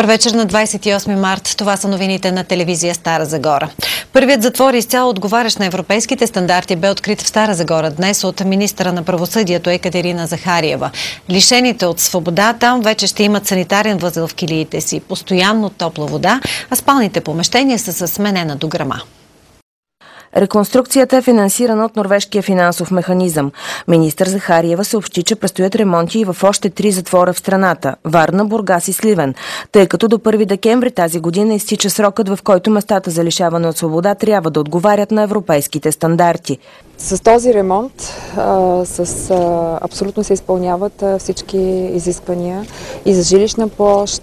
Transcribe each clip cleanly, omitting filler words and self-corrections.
Добър вечер на 28 март. Това са новините на телевизия Стара Загора. Първият затвор изцяло отговарящ на европейските стандарти бе открит в Стара Загора днес от министъра на правосъдието Екатерина Захариева. Лишените от свобода там вече ще имат санитарен възел в килиите си, постоянно топла вода, а спалните помещения са със сменена дограма. Реконструкцията е финансирана от Норвежкия финансов механизъм. Министър Захариева съобщи, че предстоят ремонти и в още 3 затвора в страната – Варна, Бургас и Сливен, тъй като до 1 декември тази година изтича срокът, в който местата за лишаване от свобода трябва да отговарят на европейските стандарти. С този ремонт абсолютно се изпълняват всички изисквания и за жилищна площ,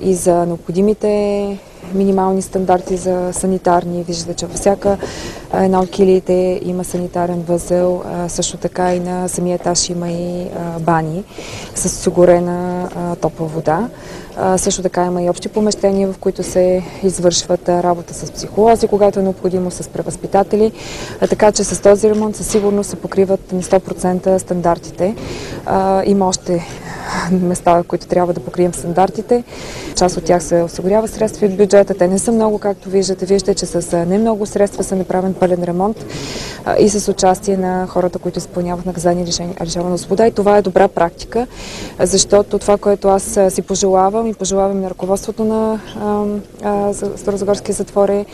и за необходимите минимални стандарти за санитарни. Виждате, че във всяка една от килиите има санитарен възел, също така и на самия етаж има и бани с осигурена топла вода. Също така има и общи помещения, в които се извършват работа с психолози, когато е необходимо, с превъзпитатели. Така че с този ремонт със сигурност се покриват на 100% стандартите. Има още места, в които трябва да покрием стандартите. Част от тях се осигурява средства от бюджета. Те не са много, както виждате. Виждате, че с не много средства са направен пълен ремонт и с участие на хората, които изпълняват наказание лишаване от свобода. И това е добра практика, защото това, което аз си пожелавам и пожелавам на ръководството на Старозагорския затвор е,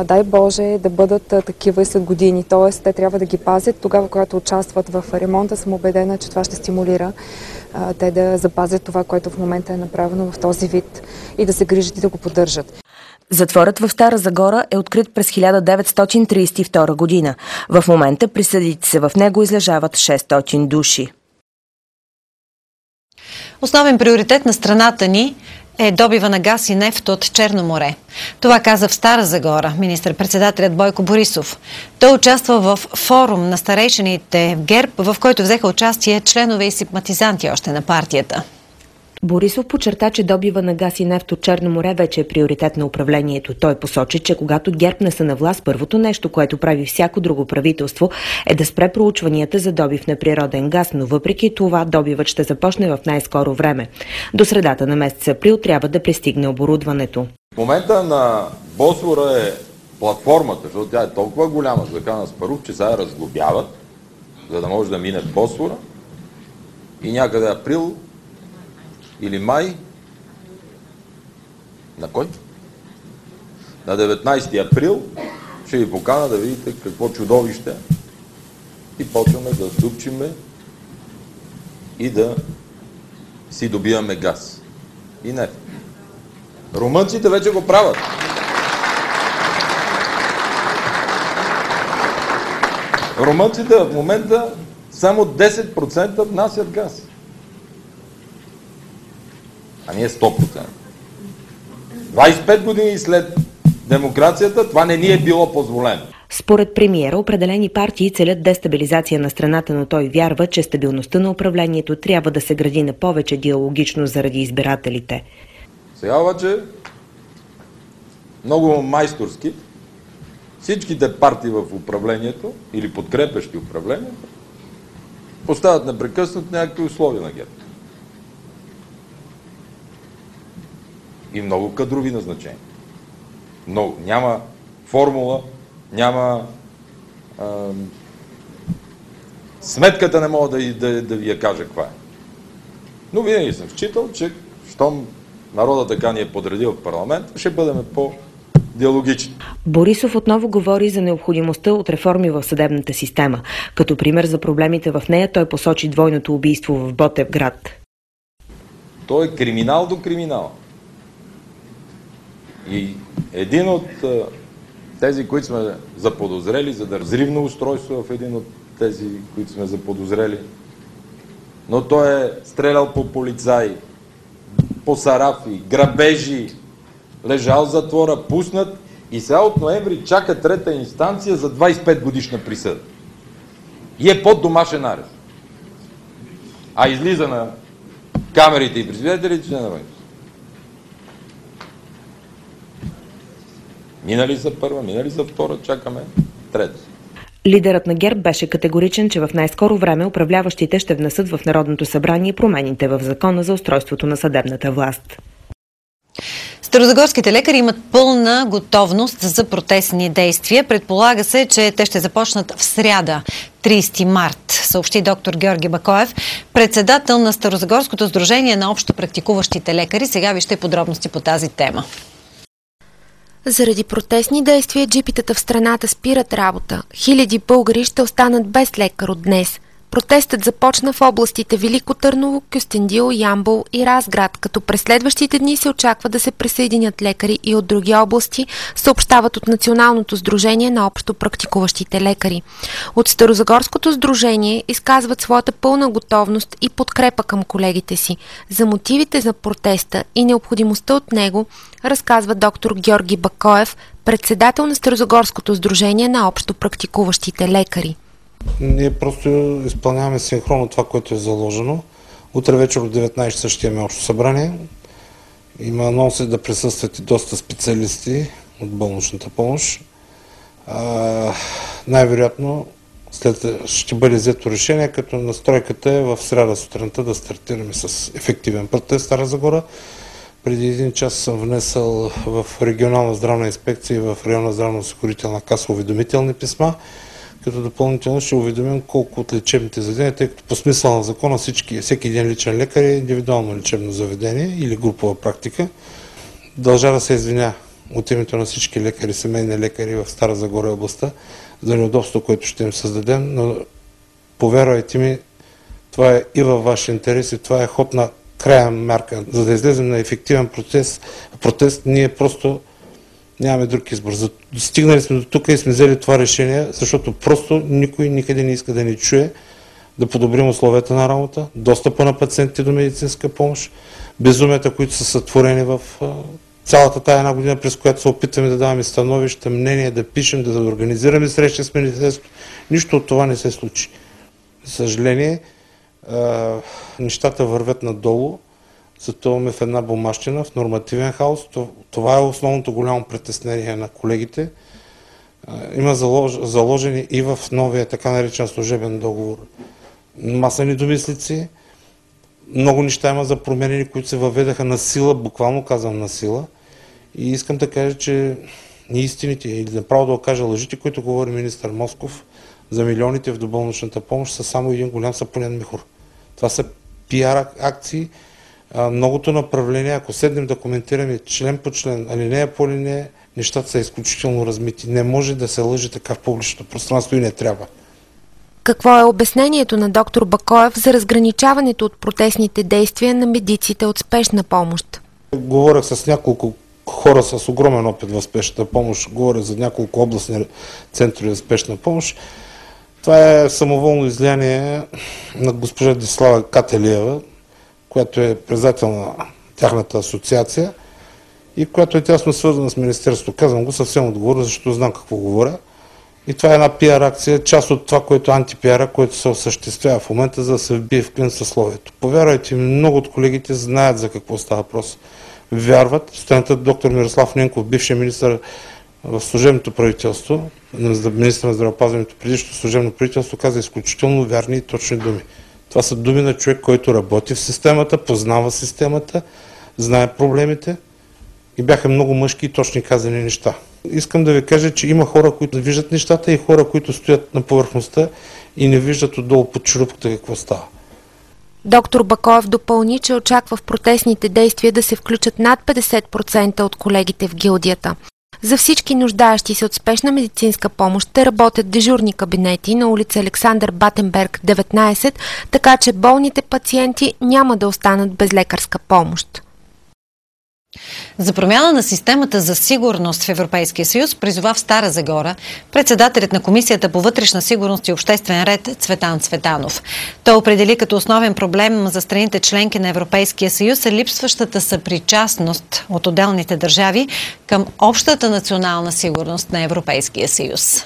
дай Боже, да бъдат такива и след години. Тоест, те трябва да ги пазят. Тогава, когато участват в ремонта, съм убедена, че това ще стимулира те да запазят това, което в момента е направено в този вид и да се грижат и да го поддържат. Затворът в Стара Загора е открит през 1932 година. В момента присъдите се в него излежават 600 души. Основен приоритет на страната ни е добива на газ и нефт от Черно море. Това каза в Стара Загора министър-председателят Бойко Борисов. Той участва в форум на старейшините в ГЕРБ, в който взеха участие членове и симпатизанти още на партията. Борисов подчерта, че добива на газ и нефт от Черно море вече е приоритет на управлението. Той посочи, че когато ГЕРБ не са на власт, първото нещо, което прави всяко друго правителство, е да спре проучванията за добив на природен газ, но въпреки това добивът ще започне в най-скоро време. До средата на месец април трябва да пристигне оборудването. В момента на Босфора е платформата, защото тя е толкова голяма за Хан Аспарух, че сега я разглобяват, за да може да мине Босфора и някъде април или май, на кой? На 19 април ще ви покана да видите какво чудовище и почваме да дупчиме и да си добиваме газ и нефт. Румънците вече го правят. Румънците в момента само 10% внасят газ. А ние 100%. 25 години след демокрацията това не ни е било позволено. Според премиера, определени партии целят дестабилизация на страната, но той вярва, че стабилността на управлението трябва да се гради на повече диалогично заради избирателите. Сега обаче много майсторски всичките партии в управлението или подкрепящи управлението поставят непрекъснато някакви условия на ГЕРБ. И много кадрови назначения. Много. Няма формула, няма... сметката не мога да ви я кажа каква е. Но винаги съм считал, че щом народът така ни е подредил в парламент, ще бъдем по-диалогични. Борисов отново говори за необходимостта от реформи в съдебната система. Като пример за проблемите в нея той посочи двойното убийство в Ботевград. Той е криминал до криминала. И един от тези, които сме заподозрели, за да взривно устройство в един от тези, които сме заподозрели, но той е стрелял по полицаи, по сарафи, грабежи, лежал в затвора, пуснат и сега от ноември чака трета инстанция за 25 годишна присъда. И е под домашен арест. А излиза на камерите и при свидетелите, че не навън. Минали са първа, минали са втора, чакаме трета. Лидерът на ГЕРБ беше категоричен, че в най-скоро време управляващите ще внесат в Народното събрание промените в Закона за устройството на съдебната власт. Старозагорските лекари имат пълна готовност за протестни действия. Предполага се, че те ще започнат в сряда, 30 март, съобщи доктор Георги Бакоев, председател на Старозагорското сдружение на общо практикуващите лекари. Сега вижте подробности по тази тема. Заради протестни действия джипитата в страната спират работа. Хиляди българи ще останат без лекар от днес. Протестът започна в областите Велико Търново, Кюстендил, Ямбол и Разград, като през следващите дни се очаква да се присъединят лекари и от други области, съобщават от Националното сдружение на общо практикуващите лекари. От Старозагорското сдружение изказват своята пълна готовност и подкрепа към колегите си. За мотивите за протеста и необходимостта от него разказва доктор Георги Бакоев, председател на Старозагорското сдружение на общо практикуващите лекари. Ние просто изпълняваме синхронно това, което е заложено. Утре вечер от 19 часа ще имаме общо събрание. Има анонси да присъстват и доста специалисти от болничната помощ. Най-вероятно ще бъде взето решение, като настройката е в сряда сутринта да стартираме с ефективен протест в Стара Загора. Преди един час съм внесъл в регионална здравна инспекция и в районна здравно-осигурителна каса уведомителни писма, като допълнително ще уведомим колко от лечебните заведения, тъй като по смисъл на закона всеки един личен лекар е индивидуално лечебно заведение или групова практика. Дължа да се извиня от името на всички лекари, семейни лекари в Стара Загора областта за неудобство, което ще им създадем, но повярвайте ми, това е и във ваш интерес и това е ход на края мярка. За да излезем на ефективен протест, ние просто нямаме друг избор. Стигнали сме до тук и сме взели това решение, защото просто никой никъде не иска да ни чуе, да подобрим условията на работа, достъпа на пациентите до медицинска помощ, безумията, които са сътворени в цялата тая една година, през която се опитваме да даваме становища, мнения, да пишем, да организираме срещи с министерството. Нищо от това не се случи. За съжаление, нещата вървят надолу, затъваме в една бумащина, в нормативен хаос. Това е основното голямо притеснение на колегите. Има заложени и в новия така наречен служебен договор маса недомислици. Много неща има за променени, които се въведаха на сила, буквално казвам на сила. И искам да кажа, че неистините или направо да окажа лъжите, които говори министър Москов за милионите в доболничната помощ, са само един голям сапунен мехур. Това са пиар акции. Многото направления, ако седнем да коментираме член по член, алинея по алинея, нещата са изключително размити. Не може да се лъже така в публичното пространство и не трябва. Какво е обяснението на доктор Бакоев за разграничаването от протестните действия на медиците от спешна помощ? Говорях с няколко хора с огромен опит в спешната помощ, говоря за няколко областни центрове за спешна помощ. Това е самоволно излияние на госпожа Десислава Кателиева, която е председател на тяхната асоциация и която е тясно свързана с Министерството. Казвам го съвсем отговорно, защото знам какво говоря. И това е една пиар акция, част от това, което е антипиара, което се осъществява в момента, за да се вбие в клин съсловието. Повярвайте ми, много от колегите знаят за какво става въпрос. Вярват. Студентът доктор Мирослав Ненков, бившия министър в служебното правителство, министър на здравеопазването, предишното служебно правителство, каза изключително вярни и точни думи. Това са думи на човек, който работи в системата, познава системата, знае проблемите и бяха много мъжки и точни казани неща. Искам да ви кажа, че има хора, които виждат нещата и хора, които стоят на повърхността и не виждат отдолу под черупката какво става. Доктор Бакоев допълни, че очаква в протестните действия да се включат над 50% от колегите в гилдията. За всички нуждаещи се от спешна медицинска помощ ще работят дежурни кабинети на улица Александър Батенберг, 19, така че болните пациенти няма да останат без лекарска помощ. За промяна на системата за сигурност в Европейския съюз призова в Стара Загора председателят на Комисията по вътрешна сигурност и обществен ред Цветан Цветанов. Той определи като основен проблем за страните членки на Европейския съюз липсващата съпричастност от отделните държави към общата национална сигурност на Европейския съюз.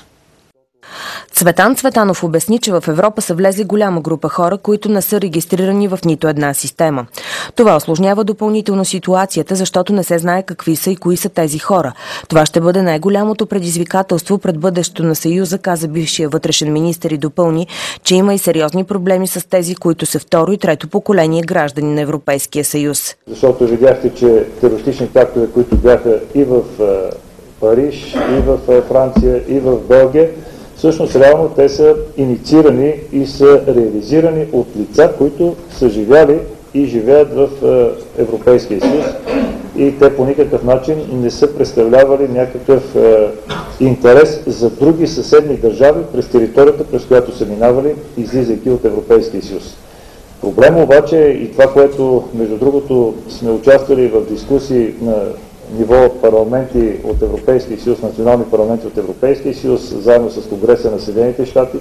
Цветан Цветанов обясни, че в Европа са влезли голяма група хора, които не са регистрирани в нито една система. Това осложнява допълнително ситуацията, защото не се знае какви са и кои са тези хора. Това ще бъде най-голямото предизвикателство пред бъдещето на Съюза, каза бившия вътрешен министър и допълни, че има и сериозни проблеми с тези, които са второ и трето поколение граждани на Европейския съюз. Защото видяхте, че терористични актове, които бяха и в Париж, и в Франция, и в Белгия, всъщност реално те са инициирани и са реализирани от лица, които са живяли и живеят в Европейския съюз и те по никакъв начин не са представлявали някакъв интерес за други съседни държави през територията, през която са минавали, излизайки от Европейския съюз. Проблем обаче и това, което между другото сме участвали в дискусии на ниво парламенти от Европейския съюз, национални парламенти от Европейския съюз, заедно с Конгреса на Съединените щати.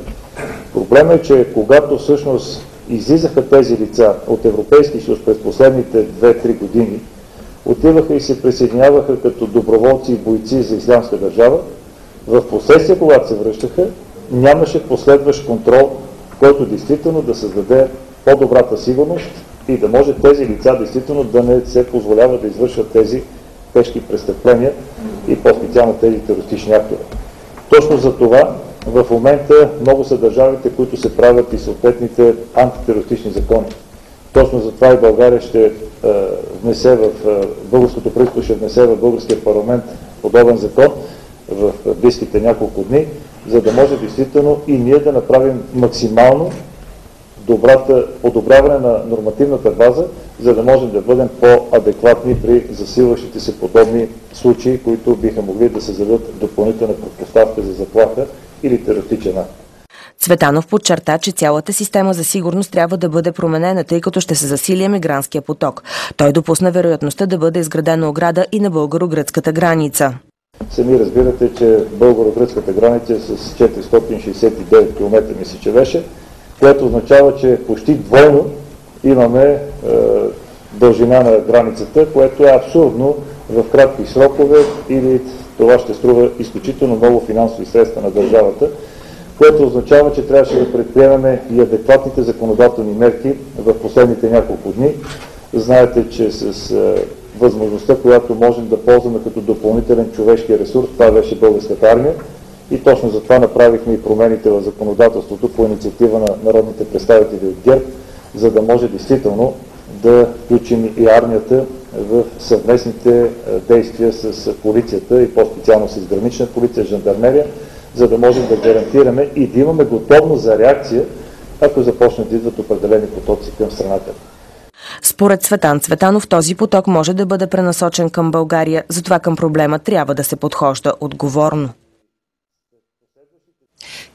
Проблемът е, че когато всъщност излизаха тези лица от Европейския съюз през последните 2-3 години, отиваха и се присъединяваха като доброволци и бойци за Ислямска държава, в последствие, когато се връщаха, нямаше последващ контрол, който действително да създаде по-добрата сигурност и да може тези лица действително да не се позволяват да извършват тези тежки престъпления и по-специално тези терористични актове. Точно за това в момента много са държавите, които се правят и съответните антитерористични закони. Точно за това и България ще внесе в българското правителство, ще внесе в българския парламент подобен закон в близките няколко дни, за да може действително и ние да направим максимално подобряване на нормативната база, за да можем да бъдем по-адекватни при засилващите се подобни случаи, които биха могли да създадат допълнителна предпоставка за заплаха или терористичен акт. Цветанов подчерта, че цялата система за сигурност трябва да бъде променена, тъй като ще се засили емигрантския поток. Той допусна вероятността да бъде изградена ограда и на българо-гръцката граница. Сами разбирате, че българо-гръцката граница е с 469 км, мисля, че беше, което означава, че почти двойно имаме дължина на границата, което е абсурдно в кратки срокове или това ще струва изключително много финансови средства на държавата, което означава, че трябваше да предприемаме и адекватните законодателни мерки в последните няколко дни. Знаете, че с възможността, която можем да ползваме като допълнителен човешки ресурс, това беше българската армия. И точно за това направихме и промените в законодателството по инициатива на народните представители от ГЕРБ, за да може действително да включим и армията в съвместните действия с полицията и по-специално с гранична полиция, жандармерия, за да можем да гарантираме и да имаме готовност за реакция, ако започнат да идват определени потоци към страната. Според Цветан Цветанов този поток може да бъде пренасочен към България, затова към проблема трябва да се подхожда отговорно.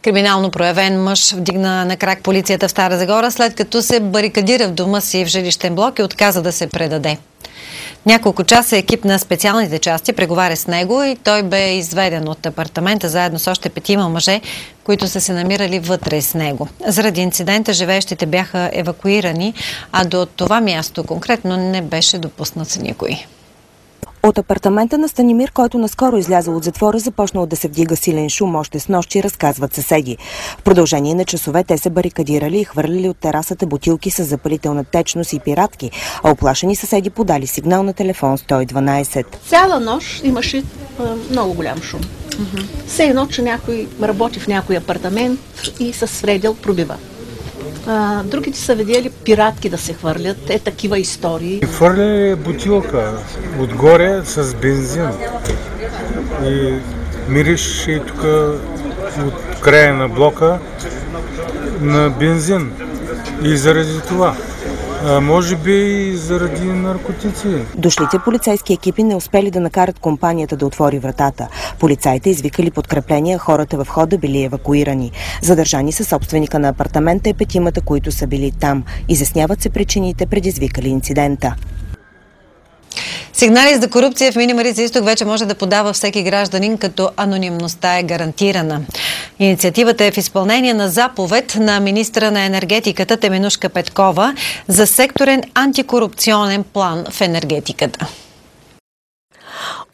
Криминално проявен мъж вдигна на крак полицията в Стара Загора, след като се барикадира в дома си в жилищен блок и отказа да се предаде. Няколко часа екип на специалните части преговаря с него и той бе изведен от апартамента заедно с още 5 мъже, които са се намирали вътре с него. Заради инцидента живеещите бяха евакуирани, а до това място конкретно не беше допуснат никой. От апартамента на Станимир, който наскоро излязъл от затвора, започнал да се вдига силен шум още с нощи, разказват съседи. В продължение на часове те се барикадирали и хвърляли от терасата бутилки с запалителна течност и пиратки, а оплашени съседи подали сигнал на телефон 112. Цяла нощ имаше много голям шум. Все едно, че някой работи в някой апартамент и с свредел пробива. Другите са видели пиратки да се хвърлят, такива истории. Хвърляли бутилка отгоре с бензин и мирише тук от края на блока на бензин и заради това. Може би и заради наркотици. Дошлите полицейски екипи не успели да накарат компанията да отвори вратата. Полицаите извикали подкрепления, хората в входа били евакуирани. Задържани са собственика на апартамента и 5-мата, които са били там. Изясняват се причините, предизвикали инцидента. Сигнали за корупция в Мини Марица изток вече може да подава всеки гражданин, като анонимността е гарантирана. Инициативата е в изпълнение на заповед на министра на енергетиката Теменужка Петкова за секторен антикорупционен план в енергетиката.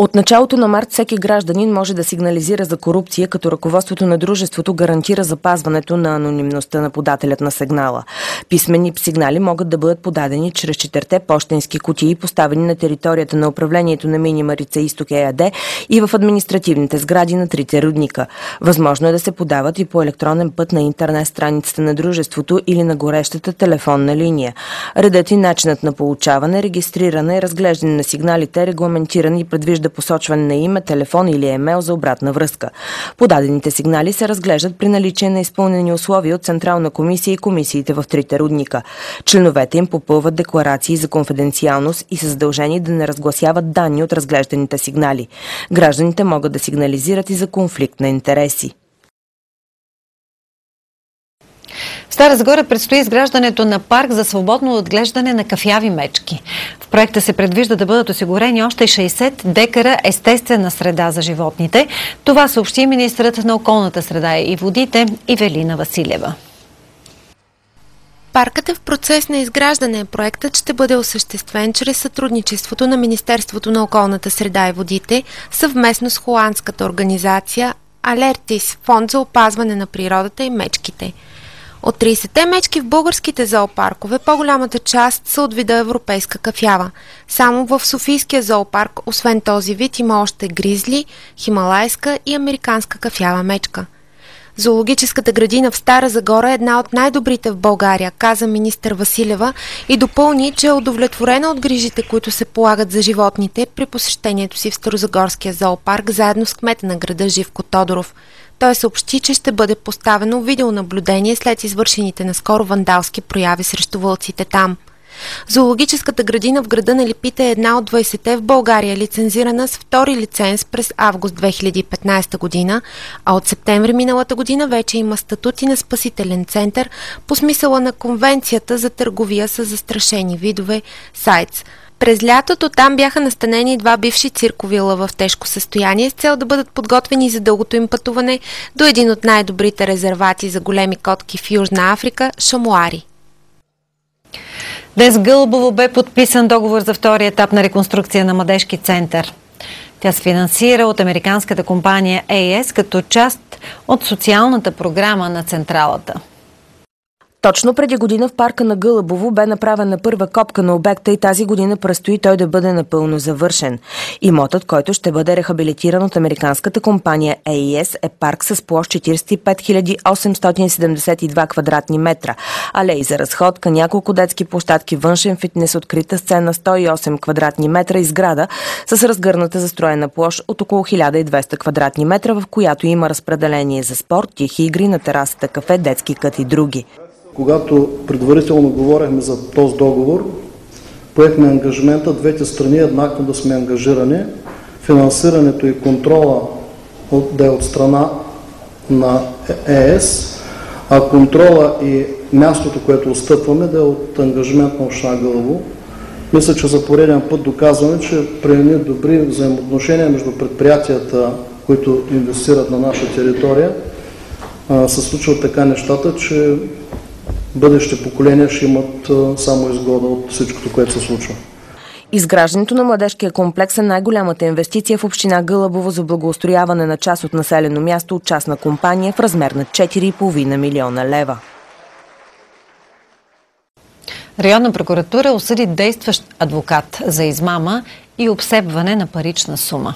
От началото на март всеки гражданин може да сигнализира за корупция, като ръководството на дружеството гарантира запазването на анонимността на подателят на сигнала. Писмени сигнали могат да бъдат подадени чрез 4 пощенски кутии, поставени на територията на управлението на Мини Марица Изток ЕАД и в административните сгради на 3 рудника. Възможно е да се подават и по електронен път на интернет страницата на дружеството или на горещата телефонна линия. Редът и начинът на получаване, регистриране и разглеждане на сигналите е регламентиран и предвижда посочване на име, телефон или емейл за обратна връзка. Подадените сигнали се разглеждат при наличие на изпълнени условия от Централна комисия и комисиите в 3 рудника. Членовете им попълват декларации за конфиденциалност и са задължени да не разгласяват данни от разглежданите сигнали. Гражданите могат да сигнализират и за конфликт на интереси. В Стара Загора предстои изграждането на парк за свободно отглеждане на кафяви мечки. В проекта се предвижда да бъдат осигурени още 60 декара естествена среда за животните. Това съобщи министърът на околната среда и водите Ивелина Василева. Паркът е в процес на изграждане. Проектът ще бъде осъществен чрез сътрудничеството на Министерството на околната среда и водите съвместно с холандската организация Алертис, фонд за опазване на природата и мечките. От 30-те мечки в българските зоопаркове по-голямата част са от вида европейска кафява. Само в Софийския зоопарк, освен този вид, има още гризли, хималайска и американска кафява мечка. Зоологическата градина в Стара Загора е една от най-добрите в България, каза министър Василева и допълни, че е удовлетворена от грижите, които се полагат за животните при посещението си в Старозагорския зоопарк заедно с кмета на града Живко Тодоров. Той съобщи, че ще бъде поставено видеонаблюдение след извършените наскоро вандалски прояви срещу вълците там. Зоологическата градина в града на Липите е една от 20-те в България, лицензирана с втори лиценз през август 2015 година, а от септември миналата година вече има статут и на спасителен център по смисъла на Конвенцията за търговия с застрашени видове САЙЦ. През лятото там бяха настанени 2 бивши циркови лъва в тежко състояние с цел да бъдат подготвени за дългото им пътуване до един от най-добрите резервати за големи котки в Южна Африка – Шамуари. Днес в Гълъбово бе подписан договор за втори етап на реконструкция на Младежки център. Тя се финансира от американската компания AES като част от социалната програма на централата. Точно преди година в парка на Гълъбово бе направена първа копка на обекта и тази година предстои той да бъде напълно завършен. Имотът, който ще бъде рехабилитиран от американската компания AES, е парк с площ 45 872 квадратни метра, алеи за разходка, няколко детски площадки, външен фитнес, открита сцена, 108 квадратни метра и сграда с разгърната застроена площ от около 1200 квадратни метра, в която има разпределение за спорт, тихи игри, на терасата кафе, детски кът и други. Когато предварително говорихме за този договор, поехме ангажимента двете страни еднакво да сме ангажирани. Финансирането и контрола да е от страна на ЕС, а контрола и мястото, което отстъпваме, да е от ангажимент на община Гълъбово. Мисля, че за пореден път доказваме, че при едни добри взаимоотношения между предприятията, които инвестират на наша територия, се случват така нещата, че бъдещите поколения ще имат само изгода от всичкото, което се случва. Изграждането на младежкия комплекс е най-голямата инвестиция в община Гълъбово за благоустрояване на част от населено място от частна компания в размер на 4,5 милиона лева. Районна прокуратура осъди действащ адвокат за измама и обсебване на парична сума.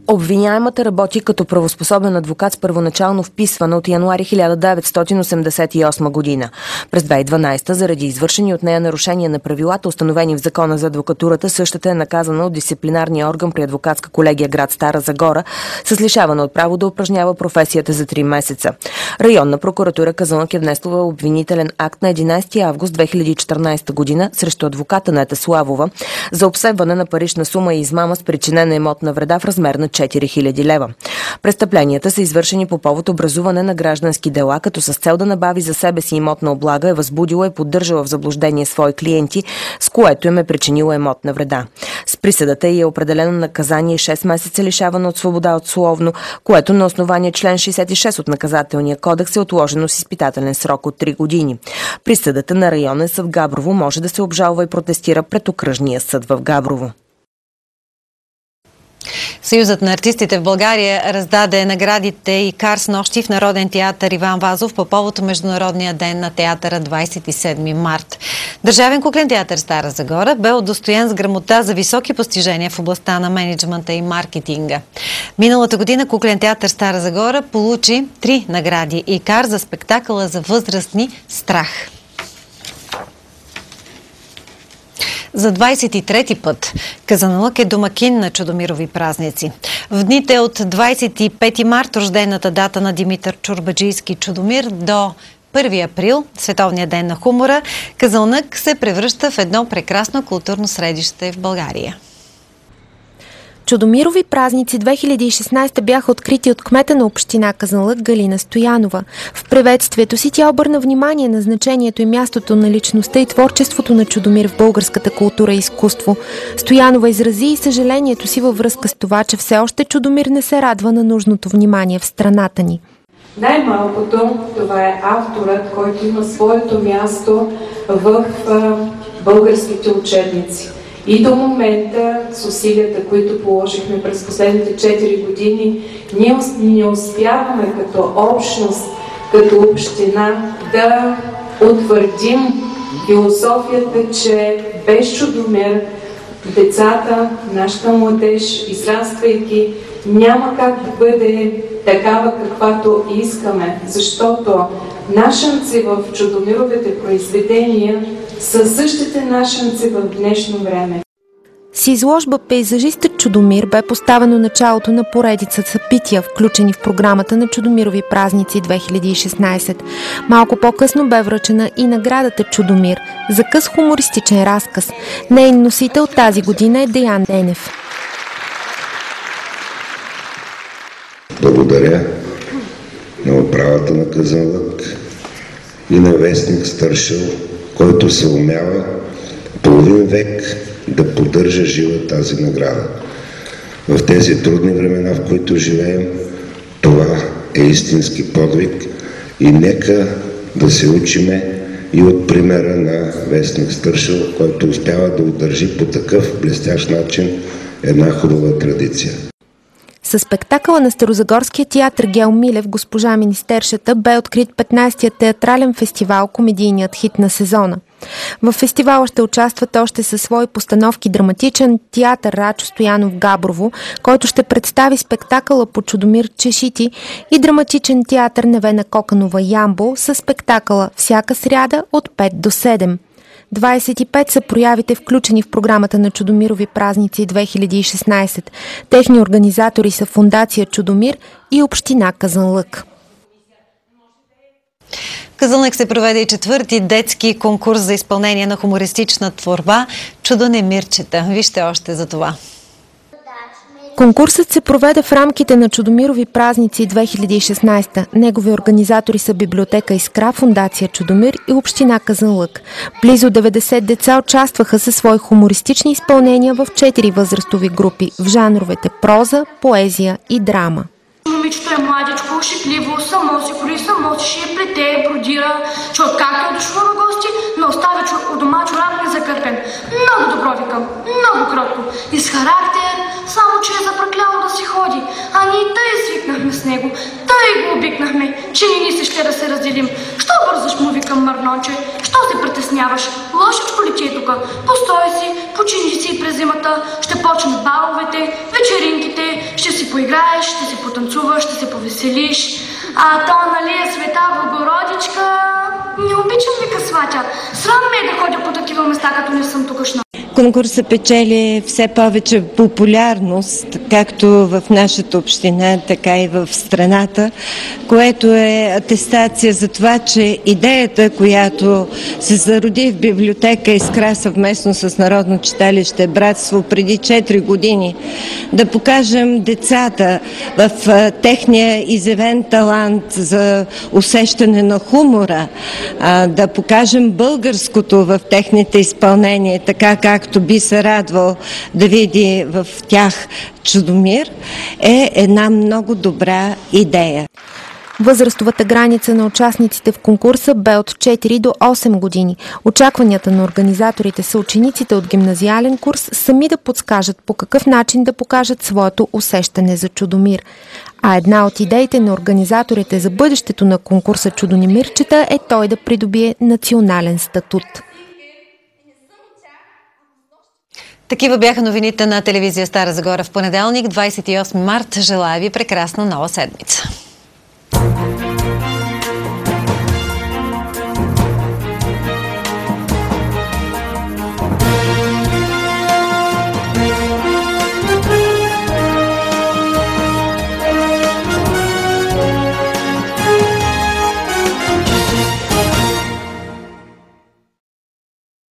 Обвиняемата работи като правоспособен адвокат с първоначално вписване от януари 1988 година. През 2012 заради извършени от нея нарушения на правилата, установени в Закона за адвокатурата, същата е наказана от дисциплинарния орган при адвокатска колегия град Стара Загора с лишаване от право да упражнява професията за 3 месеца. Районна прокуратура Казанлък е внесла обвинителен акт на 11 август 2014 година срещу адвоката Нета Славова за обсебване на парична сума и измама с причинена имотна вреда в размер на 4000 лева. Престъпленията са извършени по повод образуване на граждански дела, като с цел да набави за себе си имотна облага е възбудила и поддържала в заблуждение свои клиенти, с което им е причинила имотна вреда. С присъдата й е определено наказание 6 месеца лишаване от свобода условно, което на основание член 66 от наказателния кодекс е отложено с изпитателен срок от 3 години. Присъдата на районен съд Габрово може да се обжалва и протестира пред окръжния съд в Габрово. Съюзът на артистите в България раздаде наградите ИКАР с нощи в Народен театър Иван Вазов по повод Международния ден на театъра 27 март. Държавен куклен театър Стара Загора бе удостоен с грамота за високи постижения в областта на мениджмънта и маркетинга. Миналата година куклен театър Стара Загора получи 3 награди ИКАР за спектакъла за възрастни «Страх». За 23-ти път Казанлък е домакин на Чудомирови празници. В дните от 25 март, рождената дата на Димитър Чорбаджийски Чудомир, до 1 април, Световния ден на хумора, Казанлък се превръща в едно прекрасно културно средище в България. Чудомирови празници 2016 бяха открити от кмета на община Казанлък Галина Стоянова. В приветствието си тя обърна внимание на значението и мястото на личността и творчеството на Чудомир в българската култура и изкуство. Стоянова изрази и съжалението си във връзка с това, че все още Чудомир не се радва на нужното внимание в страната ни. Най-малкото това е авторът, който има своето място в българските учебници. И до момента с усилията, които положихме през последните 4 години, ние не успяваме като общност, като община да утвърдим философията, че без Чудомир децата, нашата младеж, израствайки, няма как да бъде такава, каквато искаме, защото нашенци в Чудомировите произведения са същите нашенци в днешно време. С изложба «Пейзажистът Чудомир» бе поставено началото на поредица събития, включени в програмата на Чудомирови празници 2016. Малко по-късно бе връчена и наградата Чудомир за къс хумористичен разказ. Неин носител тази година е Деян Денев. Благодаря на управата на Казанлък и на вестник Стършел, който се умява половин век да поддържа жива тази награда. В тези трудни времена, в които живеем, това е истински подвиг и нека да се учиме и от примера на вестник Стършел, който успява да удържи по такъв блестящ начин една хубава традиция. Със спектакъла на Старозагорския театър Гео Милев «Госпожа министершата» бе открит 15-тият театрален фестивал «Комедийният хит на сезона». В фестивала ще участват още със свои постановки драматичен театър Рачо Стоянов Габрово, който ще представи спектакъла по Чудомир Чешити, и драматичен театър Невена Коканова Ямбол със спектакъла «Всяка сряда от 5 до 7». 25 са проявите, включени в програмата на Чудомирови празници 2016. Техни организатори са Фондация Чудомир и Община Казанлък. В Казанлък се проведе и 4-ти детски конкурс за изпълнение на хумористична творба «Чудо Немирчета». Вижте още за това. Конкурсът се проведе в рамките на Чудомирови празници 2016. Негови организатори са библиотека Искра, Фондация Чудомир и Община Казанлък. Близо 90 деца участваха със свои хумористични изпълнения в 4 възрастови групи в жанровете проза, поезия и драма. Момичето е младичко, шипливо, само си кори, само си шие, плете, бродира. Човек както е дошло на гости, но оставя у дома чорап незакърпен. Много добро, викам, много кротко и с характер, само че е запръкляло да си ходи. А ние тъй свикнахме с него, тъй го обикнахме, че ни се ще да се разделим. Що бързаш, му викам, Марнонче, що се притесняваш? Лошичко ли ти е тука? Постой си, почини си през зимата, ще почнат баловете, вечеринките, ще си поиграеш, ще си потанцуваш, ще се повеселиш. А то, нали е Света Богородичка? Не обичам, вика сватя. Срам ме е да ходя по такива места, като не съм тукашна. Конкурсът печели все повече популярност, както в нашата община, така и в страната, което е атестация за това, че идеята, която се зароди в библиотека Искра съвместно с Народно читалище Братство преди 4 години, да покажем децата в техния изявен талант за усещане на хумора, да покажем българското в техните изпълнения, така както би се радвал да види в тях Чудомир, е една много добра идея. Възрастовата граница на участниците в конкурса бе от 4 до 8 години. Очакванията на организаторите са учениците от гимназиален курс сами да подскажат по какъв начин да покажат своето усещане за Чудомир. А една от идеите на организаторите за бъдещето на конкурса Чудомирчета е той да придобие национален статут. Такива бяха новините на телевизия Стара Загора в понеделник, 28 март. Желая ви прекрасна нова седмица.